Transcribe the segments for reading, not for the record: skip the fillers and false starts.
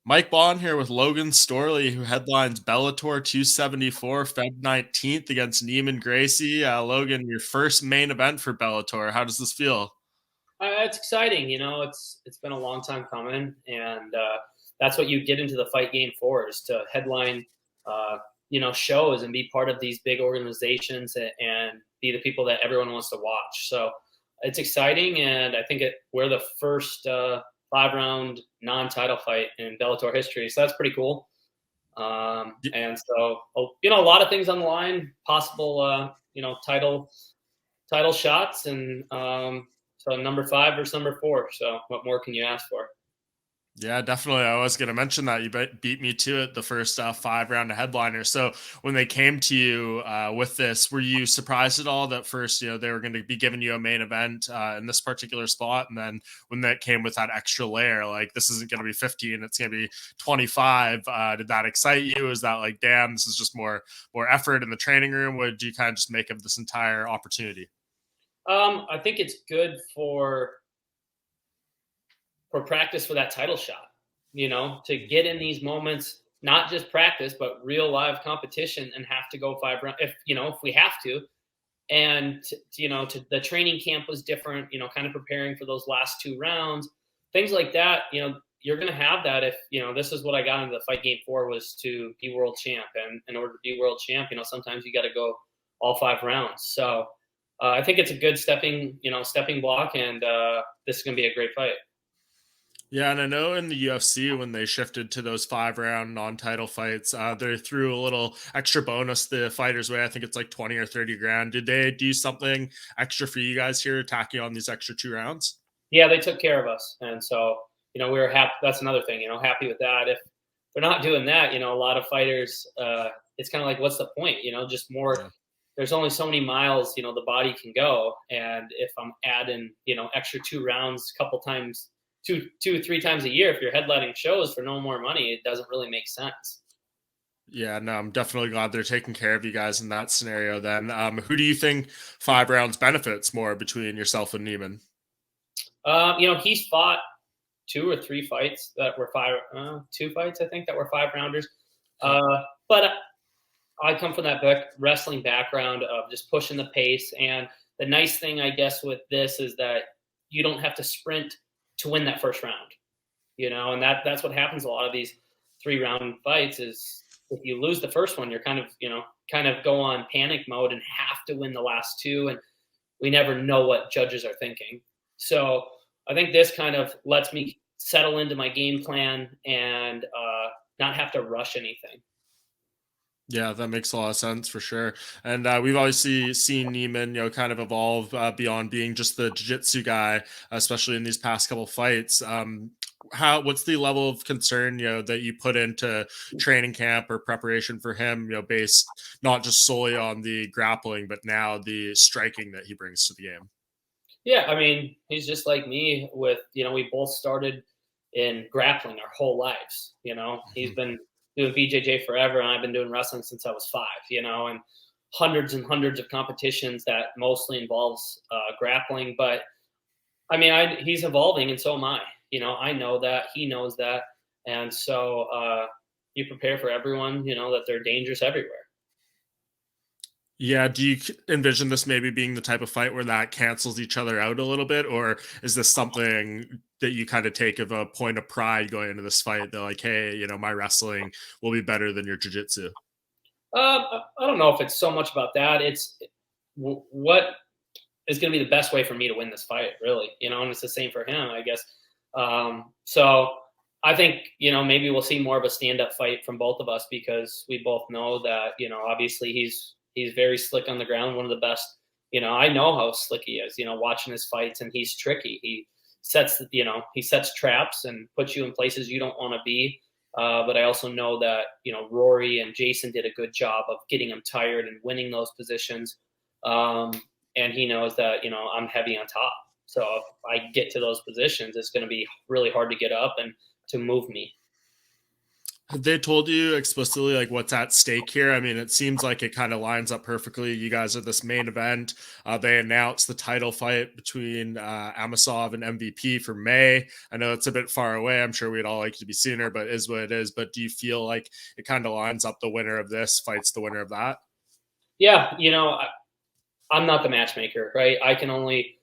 Mike Bohn here with Logan Storley, who headlines Bellator 274 Feb 19th against Neiman Gracie. Logan, your first main event for Bellator. How does this feel? It's exciting. It's been a long time coming, and that's what you get into the fight game for, is to headline, shows and be part of these big organizations and be the people that everyone wants to watch. So it's exciting, and I think we're the first 5-round non-title fight in Bellator history. So that's pretty cool. And so, a lot of things on the line, possible, title shots, and so number 5 versus number 4. So what more can you ask for? Yeah, definitely. I was going to mention that you beat me to it the first 5 round of headliner. So when they came to you with this, were you surprised at all that first, they were going to be giving you a main event in this particular spot? And then when that came with that extra layer, like this isn't going to be 15, it's going to be 25. Did that excite you? Is that like, damn, this is just more effort in the training room? What did you kind of just make of this entire opportunity? I think it's good for practice for that title shot, to get in these moments, not just practice, but real live competition, and have to go 5 rounds if we have to. And, the training camp was different, kind of preparing for those last 2 rounds, things like that. You're going to have that if, this is what I got into the fight game for, was to be world champ. And in order to be world champ, sometimes you got to go all 5 rounds. So I think it's a good stepping block, and this is going to be a great fight. Yeah, and I know in the UFC when they shifted to those 5 round non-title fights, they threw a little extra bonus the fighters' way. I think it's like 20 or 30 grand. Did they do something extra for you guys here, tacking on these extra 2 rounds? Yeah, they took care of us, and so we were happy. That's another thing, happy with that. If they're not doing that, a lot of fighters, it's kind of like, what's the point? Just more. Yeah. There's only so many miles, the body can go, and if I'm adding, extra 2 rounds, a couple times, two, 3 times a year, if you're headlining shows for no more money, it doesn't really make sense. Yeah, no, I'm definitely glad they're taking care of you guys in that scenario then. Who do you think 5 rounds benefits more between yourself and Neiman? He's fought 2 or 3 fights that were 2 fights, I think, that were 5 rounders. But I come from that wrestling background of just pushing the pace. And the nice thing, I guess, with this is that you don't have to sprint to win that first round, and that's what happens a lot of these 3-round fights. Is if you lose the first one, you're kind of go on panic mode and have to win the last 2. And we never know what judges are thinking. So I think this kind of lets me settle into my game plan and not have to rush anything. Yeah, that makes a lot of sense for sure. And we've obviously seen Neiman, kind of evolve beyond being just the jiu-jitsu guy, especially in these past couple fights. What's the level of concern, that you put into training camp or preparation for him, based not just solely on the grappling, but now the striking that he brings to the game? Yeah, I mean, he's just like me with, we both started in grappling our whole lives. He's Mhm. been doing BJJ forever, and I've been doing wrestling since I was 5, and hundreds and hundreds of competitions that mostly involves grappling. But I mean, he's evolving, and so am I. I know that, he knows that. And so you prepare for everyone, that they're dangerous everywhere. Yeah, do you envision this maybe being the type of fight where that cancels each other out a little bit, or is this something that you kind of take of a point of pride going into this fight? They're like, hey, my wrestling will be better than your jujitsu. I don't know if it's so much about that. It's what is going to be the best way for me to win this fight, really, and it's the same for him, I guess. So I think, maybe we'll see more of a stand-up fight from both of us, because we both know that, obviously he's very slick on the ground, one of the best. I know how slick he is, watching his fights, and he's tricky. He sets traps and puts you in places you don't want to be. But I also know that, Rory and Jason did a good job of getting him tired and winning those positions. Um, and he knows that, I'm heavy on top. So if I get to those positions, it's going to be really hard to get up and to move me. Have they told you explicitly like what's at stake here? I mean, it seems like it kind of lines up perfectly. You guys are this main event. They announced the title fight between Amasov and MVP for May. I know it's a bit far away. I'm sure we'd all like it to be sooner, but it is what it is. But do you feel like it kind of lines up the winner of this fights the winner of that? Yeah, I'm not the matchmaker, right? I can only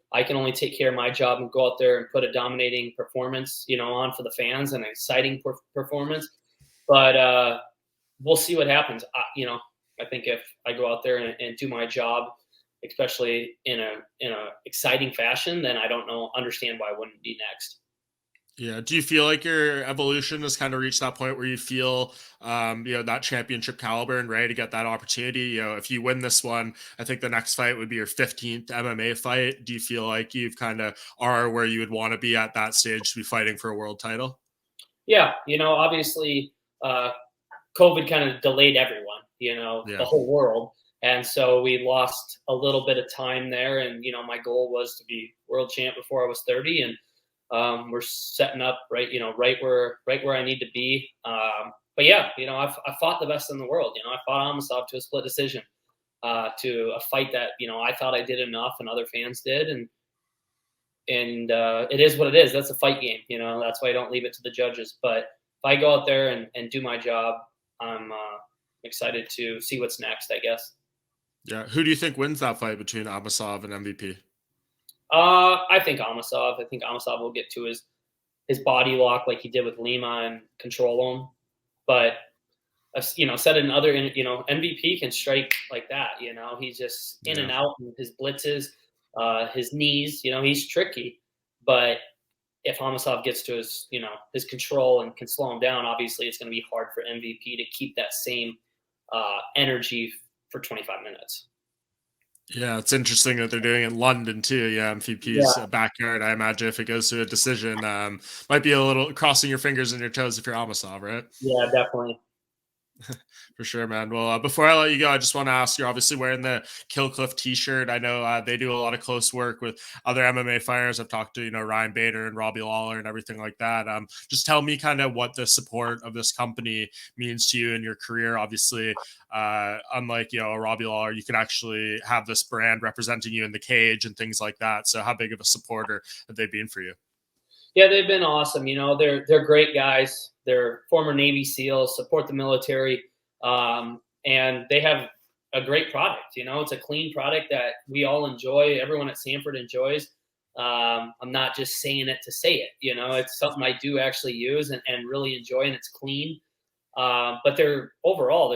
take care of my job and go out there and put a dominating performance, on for the fans, and an exciting performance. But we'll see what happens. I think if I go out there and do my job, especially in a exciting fashion, then I don't understand why I wouldn't be next. Yeah. Do you feel like your evolution has kind of reached that point where you feel, that championship caliber and ready to get that opportunity? If you win this one, I think the next fight would be your 15th MMA fight. Do you feel like you've kind of are where you would want to be at that stage to be fighting for a world title? Yeah, obviously, COVID kind of delayed everyone, the Yeah. whole world. And so we lost a little bit of time there. And, my goal was to be world champ before I was 30. And we're setting up right where I need to be. But yeah, I fought the best in the world. I fought Amasov to a split decision, to a fight that, I thought I did enough and other fans did. And it is what it is. That's a fight game. That's why I don't leave it to the judges. But if I go out there and do my job, I'm excited to see what's next, I guess. Yeah. Who do you think wins that fight between Amasov and MVP? I think Amasov. I think Amasov will get to his body lock like he did with Lima and control him. But I've said it in other, MVP can strike like that. He's just in Yeah. and out, and his blitzes, his knees. He's tricky. But if Amasov gets to his control and can slow him down, obviously it's going to be hard for MVP to keep that same energy for 25 minutes. Yeah, it's interesting that they're doing it in London too. Yeah, MVP's Yeah, backyard. I imagine if it goes to a decision, might be a little crossing your fingers and your toes if you're Amasov, right? yeah, definitely. For sure, man. Well, before I let you go, I just want to ask, you're obviously wearing the Killcliff t-shirt. I know they do a lot of close work with other MMA fighters. I've talked to, Ryan Bader and Robbie Lawler and everything like that. Just tell me kind of what the support of this company means to you in your career. Obviously, unlike, a Robbie Lawler, you can actually have this brand representing you in the cage and things like that. So how big of a supporter have they been for you? Yeah, they've been awesome. They're great guys. They're former Navy SEALs, support the military, and they have a great product. It's a clean product that we all enjoy. Everyone at Sanford enjoys. I'm not just saying it to say it. It's something I do actually use and really enjoy, and it's clean. But they're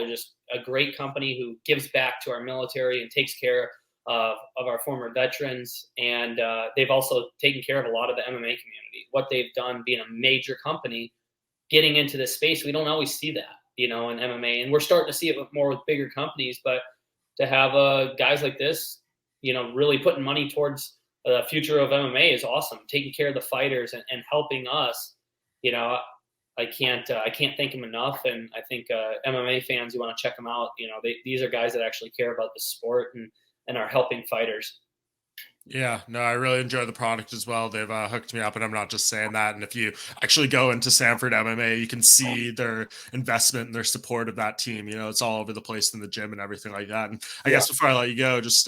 just a great company who gives back to our military and takes care of our former veterans. And they've also taken care of a lot of the MMA community. What they've done, being a major company, getting into this space, we don't always see that, in MMA. And we're starting to see it more with bigger companies. But to have guys like this, really putting money towards the future of MMA is awesome. Taking care of the fighters and helping us, I can't thank them enough. And I think MMA fans, you want to check them out. These are guys that actually care about the sport and are helping fighters. Yeah, no, I really enjoy the product as well. They've hooked me up, and I'm not just saying that. And if you actually go into Sanford MMA, you can see their investment and their support of that team. It's all over the place in the gym and everything like that. And I Yeah. guess before I let you go, just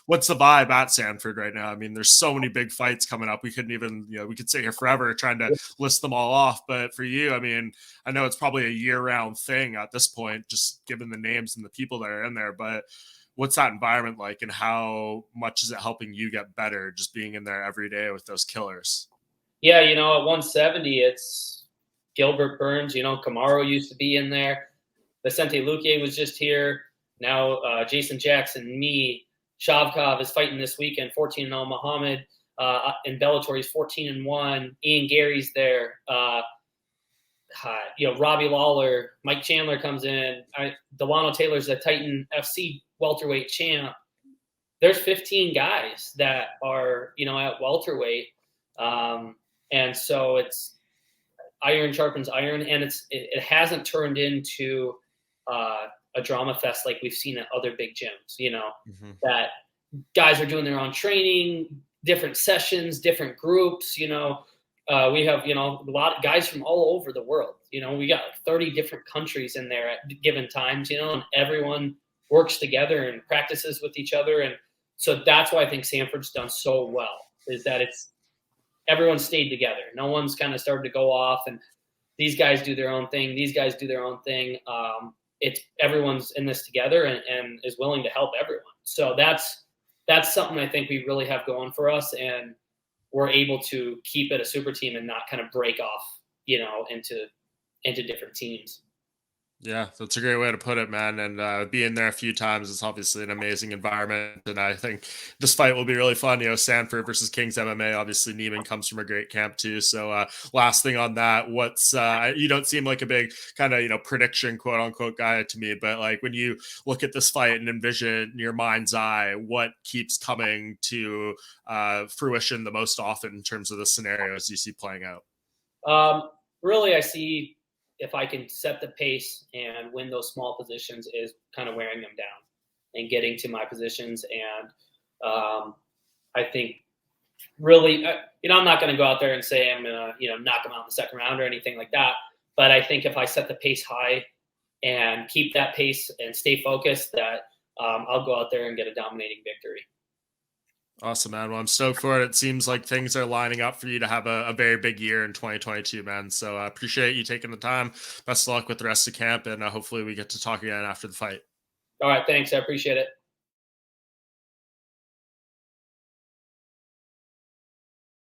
what's the vibe at Sanford right now? I mean, there's so many big fights coming up. We couldn't even, we could sit here forever trying to list them all off. But for you, I mean, I know it's probably a year-round thing at this point, just given the names and the people that are in there. But what's that environment like, and how much is it helping you get better just being in there every day with those killers? Yeah, at 170, it's Gilbert Burns. Camaro used to be in there. Vicente Luque was just here. Now Jason Jackson, me, Shavkov is fighting this weekend, 14-0. Muhammad in Bellator, he's 14-1. Ian Gary's there. Robbie Lawler, Mike Chandler comes in. Delano Taylor's the Titan FC welterweight champ. There's 15 guys that are, at welterweight. And so it's iron sharpens iron, and it hasn't turned into a drama fest like we've seen at other big gyms, that guys are doing their own training, different sessions, different groups, we have, a lot of guys from all over the world, we got like 30 different countries in there at given times, and everyone works together and practices with each other. And so that's why I think Sanford's done so well, is that everyone stayed together. No one's kind of started to go off and these guys do their own thing. These guys do their own thing. It's everyone's in this together and is willing to help everyone. So that's something I think we really have going for us, and we're able to keep it a super team and not kind of break off, into different teams. Yeah, that's a great way to put it, man. And being there a few times is obviously an amazing environment. And I think this fight will be really fun. Sanford versus Kings MMA. Obviously, Neiman comes from a great camp too. So, last thing on that, you don't seem like a big kind of prediction, quote unquote, guy to me. But like when you look at this fight and envision in your mind's eye, what keeps coming to fruition the most often in terms of the scenarios you see playing out? Really, I see if I can set the pace and win those small positions is kind of wearing them down and getting to my positions. And I think really, I'm not going to go out there and say I'm going to, knock them out in the second round or anything like that. But I think if I set the pace high and keep that pace and stay focused, that I'll go out there and get a dominating victory. Awesome, man. Well, I'm stoked for it. It seems like things are lining up for you to have a very big year in 2022, man. So I appreciate you taking the time. Best of luck with the rest of camp, and hopefully we get to talk again after the fight. All right. Thanks. I appreciate it.